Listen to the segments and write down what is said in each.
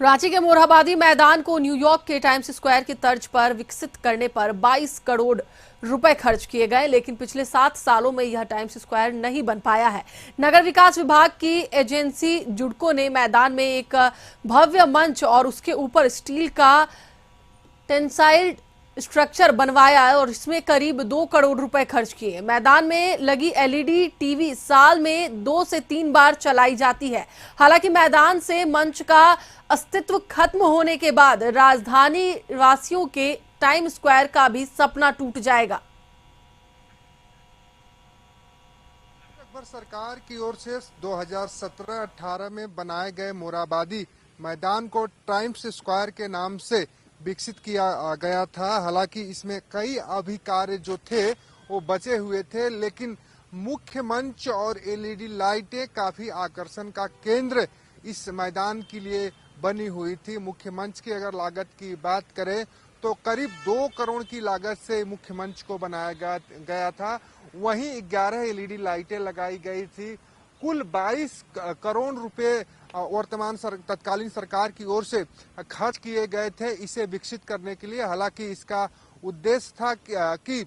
रांची के मोरहाबादी मैदान को न्यूयॉर्क के टाइम्स स्क्वायर की तर्ज पर विकसित करने पर 22 करोड़ रुपए खर्च किए गए, लेकिन पिछले 7 सालों में यह टाइम्स स्क्वायर नहीं बन पाया है। नगर विकास विभाग की एजेंसी जुडको ने मैदान में एक भव्य मंच और उसके ऊपर स्टील का टेंसाइल स्ट्रक्चर बनवाया और इसमें करीब 2 करोड़ रुपए खर्च किए। मैदान में लगी एलईडी टीवी साल में 2 से 3 बार चलाई जाती है। हालांकि मैदान से मंच का अस्तित्व खत्म होने के बाद राजधानी वासियों के टाइम स्क्वायर का भी सपना टूट जाएगा। अकबर सरकार की ओर से 2017-18 में बनाए गए मोरहाबादी मैदान को टाइम्स स्क्वायर के नाम से विकसित किया गया था। हालांकि इसमें कई अभी कार्य जो थे वो बचे हुए थे, लेकिन मुख्य मंच और एलईडी लाइटें काफी आकर्षण का केंद्र इस मैदान के लिए बनी हुई थी। मुख्य मंच की अगर लागत की बात करें तो करीब 2 करोड़ की लागत से मुख्य मंच को बनाया गया था। वहीं 11 एलईडी लाइटें लगाई गई थी। कुल 22 करोड़ रुपए वर्तमान तत्कालीन सरकार की ओर से खर्च किए गए थे इसे विकसित करने के लिए। हालांकि इसका उद्देश्य था कि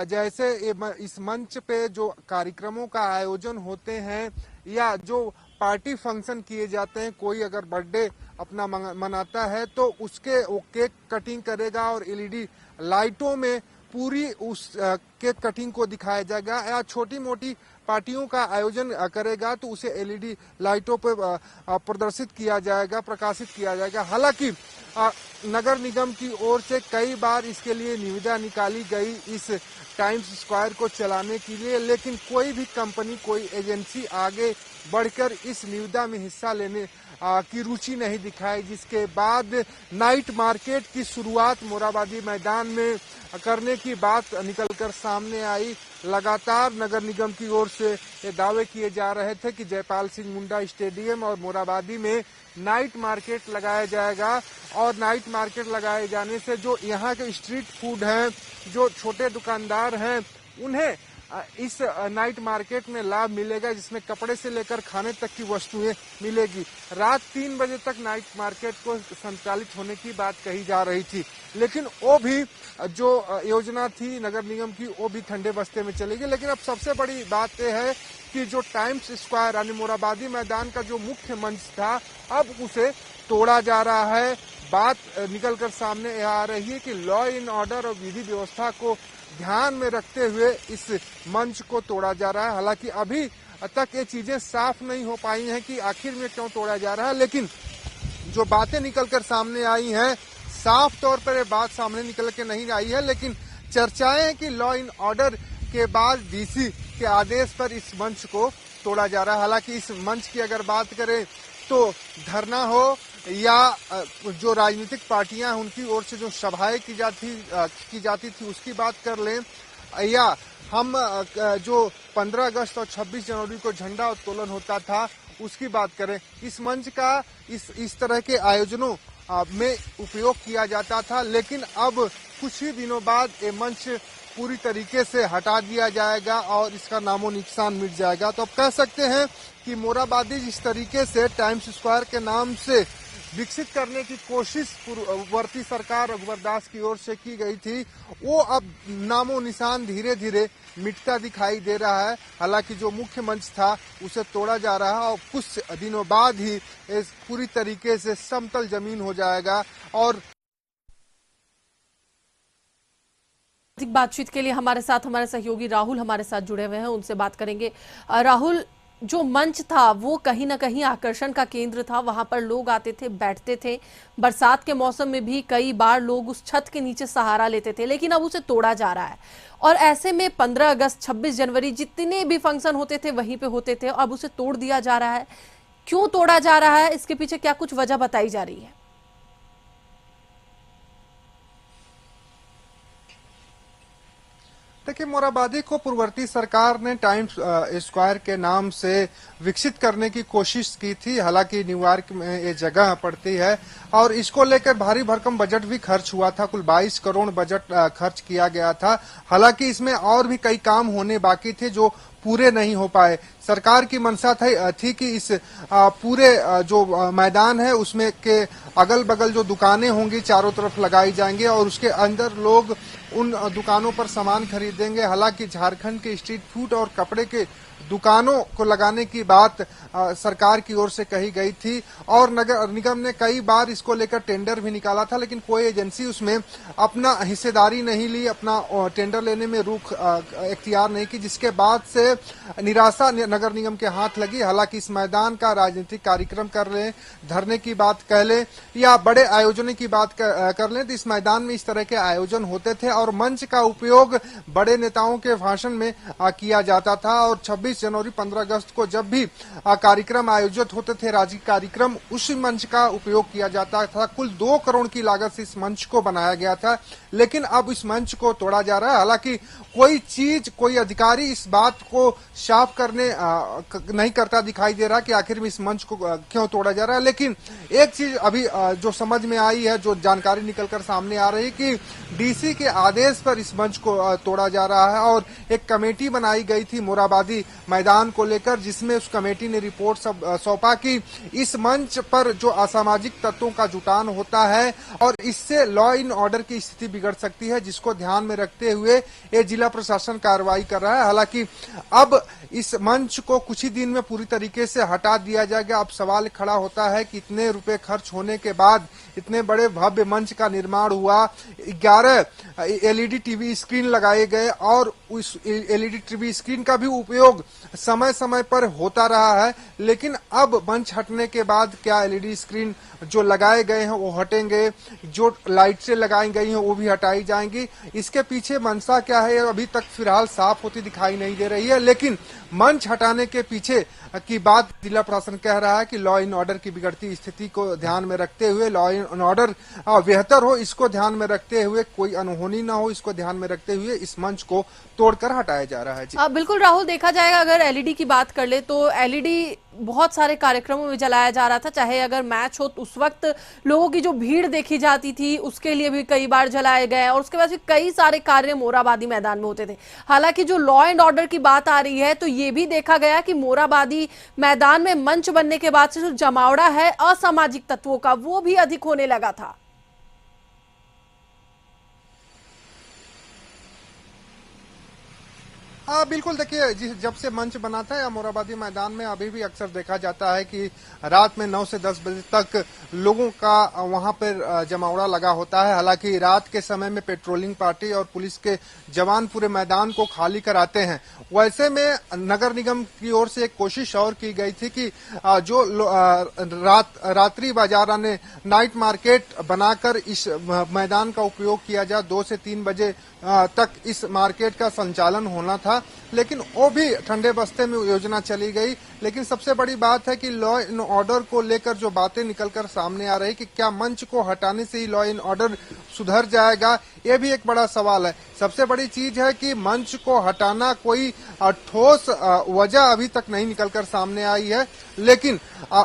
जैसे इस मंच पे जो कार्यक्रमों का आयोजन होते हैं या जो पार्टी फंक्शन किए जाते हैं, कोई अगर बर्थडे अपना मनाता है तो उसके वो केक कटिंग करेगा और एलईडी लाइटों में पूरी उस केक कटिंग को दिखाया जाएगा, या छोटी मोटी पार्टियों का आयोजन करेगा तो उसे एलईडी लाइटों पर प्रदर्शित किया जाएगा, प्रकाशित किया जाएगा। हालांकि नगर निगम की ओर से कई बार इसके लिए निविदा निकाली गई इस टाइम्स स्क्वायर को चलाने के लिए, लेकिन कोई भी कंपनी, कोई एजेंसी आगे बढ़कर इस निविदा में हिस्सा लेने की रुचि नहीं दिखाई, जिसके बाद नाइट मार्केट की शुरुआत मोरहाबादी मैदान में करने की बात निकलकर सामने आई। लगातार नगर निगम की ओर से ये दावे किए जा रहे थे कि जयपाल सिंह मुंडा स्टेडियम और मोरहाबादी में नाइट मार्केट लगाया जाएगा, और नाइट मार्केट लगाए जाने से जो यहाँ के स्ट्रीट फूड हैं, जो छोटे दुकानदार हैं, उन्हें इस नाइट मार्केट में लाभ मिलेगा, जिसमें कपड़े से लेकर खाने तक की वस्तुएं मिलेगी। रात 3 बजे तक नाइट मार्केट को संचालित होने की बात कही जा रही थी, लेकिन वो भी जो योजना थी नगर निगम की वो भी ठंडे बस्ते में चलेगी। लेकिन अब सबसे बड़ी बात यह है कि जो टाइम्स स्क्वायर यानी मोरहाबादी मैदान का जो मुख्य मंच था, अब उसे तोड़ा जा रहा है। बात निकलकर सामने आ रही है कि लॉ एंड ऑर्डर और विधि व्यवस्था को ध्यान में रखते हुए इस मंच को तोड़ा जा रहा है। हालांकि अभी तक ये चीजें साफ नहीं हो पाई हैं कि आखिर में क्यों तोड़ा जा रहा है, लेकिन जो बातें निकलकर सामने आई हैं, साफ तौर पर ये बात सामने निकल के नहीं आई है, लेकिन चर्चाएं हैं कि लॉ एंड ऑर्डर के बाद डीसी के आदेश पर इस मंच को तोड़ा जा रहा है। हालांकि इस मंच की अगर बात करें तो धरना हो या जो राजनीतिक पार्टियां हैं उनकी ओर से जो सभाएं की जाती थी उसकी बात कर लें, या हम जो 15 अगस्त और 26 जनवरी को झंडा उत्तोलन होता था उसकी बात करें, इस मंच का इस तरह के आयोजनों में उपयोग किया जाता था। लेकिन अब कुछ ही दिनों बाद ये मंच पूरी तरीके से हटा दिया जाएगा और इसका नामो निशान मिट जाएगा। तो अब कह सकते हैं कि मोरहाबादी जिस तरीके से टाइम्स स्क्वायर के नाम से विकसित करने की कोशिश पूर्ववर्ती सरकार रघुवर दास की ओर से की गई थी, वो अब नामो निशान धीरे धीरे मिटता दिखाई दे रहा है। हालांकि जो मुख्य मंच था उसे तोड़ा जा रहा है और कुछ दिनों बाद ही पूरी तरीके से समतल जमीन हो जाएगा। और अधिक बातचीत के लिए हमारे सहयोगी राहुल हमारे साथ जुड़े हुए हैं, उनसे बात करेंगे। राहुल, जो मंच था वो कहीं ना कहीं आकर्षण का केंद्र था, वहां पर लोग आते थे, बैठते थे। बरसात के मौसम में भी कई बार लोग उस छत के नीचे सहारा लेते थे, लेकिन अब उसे तोड़ा जा रहा है। और ऐसे में 15 अगस्त 26 जनवरी जितने भी फंक्शन होते थे वहीं पे होते थे, अब उसे तोड़ दिया जा रहा है। क्यों तोड़ा जा रहा है, इसके पीछे क्या कुछ वजह बताई जा रही है? देखिए, मोरहाबादी को पूर्ववर्ती सरकार ने टाइम्स स्क्वायर के नाम से विकसित करने की कोशिश की थी। हालांकि न्यूयॉर्क में ये जगह पड़ती है और इसको लेकर भारी भरकम बजट भी खर्च हुआ था। कुल 22 करोड़ बजट खर्च किया गया था। हालांकि इसमें और भी कई काम होने बाकी थे जो पूरे नहीं हो पाए। सरकार की मंशा थी कि इस पूरे जो मैदान है उसमें के अगल बगल जो दुकानें होंगी चारों तरफ लगाई जाएंगे और उसके अंदर लोग उन दुकानों पर सामान खरीदेंगे। हालांकि झारखंड के स्ट्रीट फूड और कपड़े के दुकानों को लगाने की बात सरकार की ओर से कही गई थी और नगर निगम ने कई बार इसको लेकर टेंडर भी निकाला था, लेकिन कोई एजेंसी उसमें अपना हिस्सेदारी नहीं ली, अपना टेंडर लेने में रुख इख्तियार नहीं की, जिसके बाद से निराशा नगर निगम के हाथ लगी। हालांकि इस मैदान का राजनीतिक कार्यक्रम कर लें, धरने की बात कह लें या बड़े आयोजनों की बात कर लें तो इस मैदान में इस तरह के आयोजन होते थे और मंच का उपयोग बड़े नेताओं के भाषण में किया जाता था। और 26 जनवरी 15 अगस्त को जब भी कार्यक्रम आयोजित होते थे, राजकीय कार्यक्रम, उसी मंच का उपयोग किया जाता था। कुल 2 करोड़ की लागत से इस मंच को बनाया गया था, लेकिन अब इस मंच को तोड़ा जा रहा है। हालांकि कोई अधिकारी इस बात को साफ करने नहीं करता दिखाई दे रहा कि आखिर में इस मंच को क्यों तोड़ा जा रहा है। लेकिन एक चीज अभी जो समझ में आई है, जो जानकारी निकलकर सामने आ रही है कि डीसी के आदेश पर इस मंच को तोड़ा जा रहा है और एक कमेटी बनाई गई थी मोराबादी मैदान को लेकर, जिसमें उस कमेटी ने रिपोर्ट सौंपा कि इस मंच पर जो असामाजिक तत्वों का जुटान होता है और इससे लॉ एंड ऑर्डर की स्थिति बिगड़ सकती है, जिसको ध्यान में रखते हुए ये जिला प्रशासन कार्रवाई कर रहा है। हालांकि अब इस मंच को कुछ ही दिन में पूरी तरीके से हटा दिया जाएगा। अब सवाल खड़ा होता है कि इतने रुपए खर्च होने के बाद इतने बड़े भव्य मंच का निर्माण हुआ, 11 एलईडी टीवी स्क्रीन लगाए गए और उस एलईडी टीवी स्क्रीन का भी उपयोग समय समय पर होता रहा है, लेकिन अब मंच हटने के बाद क्या एलईडी स्क्रीन जो लगाए गए हैं वो हटेंगे, जो लाइट से लगाई गई हैं वो भी हटाई जाएंगी? इसके पीछे मंशा क्या है अभी तक फिलहाल साफ होती दिखाई नहीं दे रही है, लेकिन मंच हटाने के पीछे की बात जिला प्रशासन कह रहा है कि लॉ एंड ऑर्डर की बिगड़ती स्थिति को ध्यान में रखते हुए, लॉ एंड ऑर्डर बेहतर हो इसको ध्यान में रखते हुए, कोई अनहोनी ना हो इसको ध्यान में रखते हुए इस मंच को तोड़कर हटाया जा रहा है। जी बिल्कुल राहुल, देखा जाएगा अगर एलईडी की बात कर ले तो एलईडी बहुत सारे कार्यक्रमों में जलाया जा रहा था, चाहे अगर मैच हो तो उस वक्त लोगों की जो भीड़ देखी जाती थी उसके लिए भी कई बार जलाए गए और उसके बाद भी कई सारे कार्य मोराबादी मैदान में होते थे। हालांकि जो लॉ एंड ऑर्डर की बात आ रही है तो ये भी देखा गया कि मोराबादी मैदान में मंच बनने के बाद से जो जमावड़ा है असामाजिक तत्वों का वो भी अधिक होने लगा था। हाँ बिल्कुल, देखिए जब से मंच बना था या मोराबादी मैदान में अभी भी अक्सर देखा जाता है कि रात में 9 से 10 बजे तक लोगों का वहां पर जमावड़ा लगा होता है। हालांकि रात के समय में पेट्रोलिंग पार्टी और पुलिस के जवान पूरे मैदान को खाली कराते हैं। वैसे में नगर निगम की ओर से एक कोशिश और की गई थी कि जो रात्रि बाजार ने नाइट मार्केट बनाकर इस मैदान का उपयोग किया जाए, 2 से 3 बजे तक इस मार्केट का संचालन होना था, लेकिन वो भी ठंडे बस्ते में योजना चली गई। लेकिन सबसे बड़ी बात है कि लॉ एंड ऑर्डर को लेकर जो बातें निकलकर सामने आ रही कि क्या मंच को हटाने से ही लॉ एंड ऑर्डर सुधर जाएगा, ये भी एक बड़ा सवाल है। सबसे बड़ी चीज है कि मंच को हटाना कोई ठोस वजह अभी तक नहीं निकलकर सामने आई है, लेकिन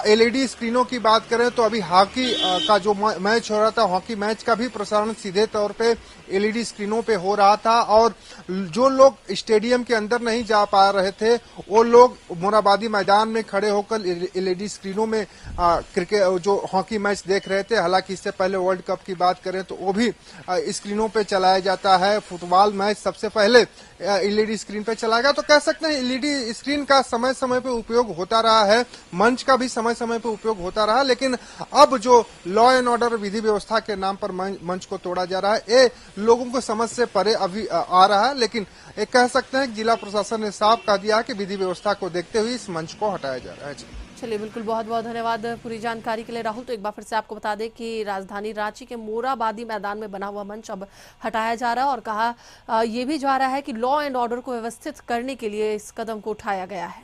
एलईडी स्क्रीनों की बात करें तो अभी हॉकी का जो मैच हो रहा था, हॉकी मैच का भी प्रसारण सीधे तौर पे एलईडी स्क्रीनों पे हो रहा था और जो लोग स्टेडियम के अंदर नहीं जा पा रहे थे वो लोग मोराबादी मैदान में खड़े होकर एलईडी स्क्रीनों में क्रिकेट जो हॉकी मैच देख रहे थे। हालांकि इससे पहले वर्ल्ड कप की बात करें तो वो भी स्क्रीनों पे चलाया जाता है। फुटबॉल मैच सबसे पहले एलईडी स्क्रीन पे चलाएगा, तो कह सकते हैं एलईडी स्क्रीन का समय समय पे उपयोग होता रहा है, मंच का भी समय समय पे उपयोग होता रहा, लेकिन अब जो लॉ एंड ऑर्डर विधि व्यवस्था के नाम पर मंच को तोड़ा जा रहा है, ये लोगों को समझ से परे अभी आ रहा है। लेकिन एक कह सकते हैं कि जिला प्रशासन ने साफ कह दिया है कि विधि व्यवस्था को देखते हुए इस मंच को हटाया जा रहा है। चलिए, बिल्कुल, बहुत बहुत धन्यवाद पूरी जानकारी के लिए राहुल। तो एक बार फिर से आपको बता दें कि राजधानी रांची के मोराबादी मैदान में बना हुआ मंच अब हटाया जा रहा है और कहा यह भी जा रहा है कि लॉ एंड ऑर्डर को व्यवस्थित करने के लिए इस कदम को उठाया गया है।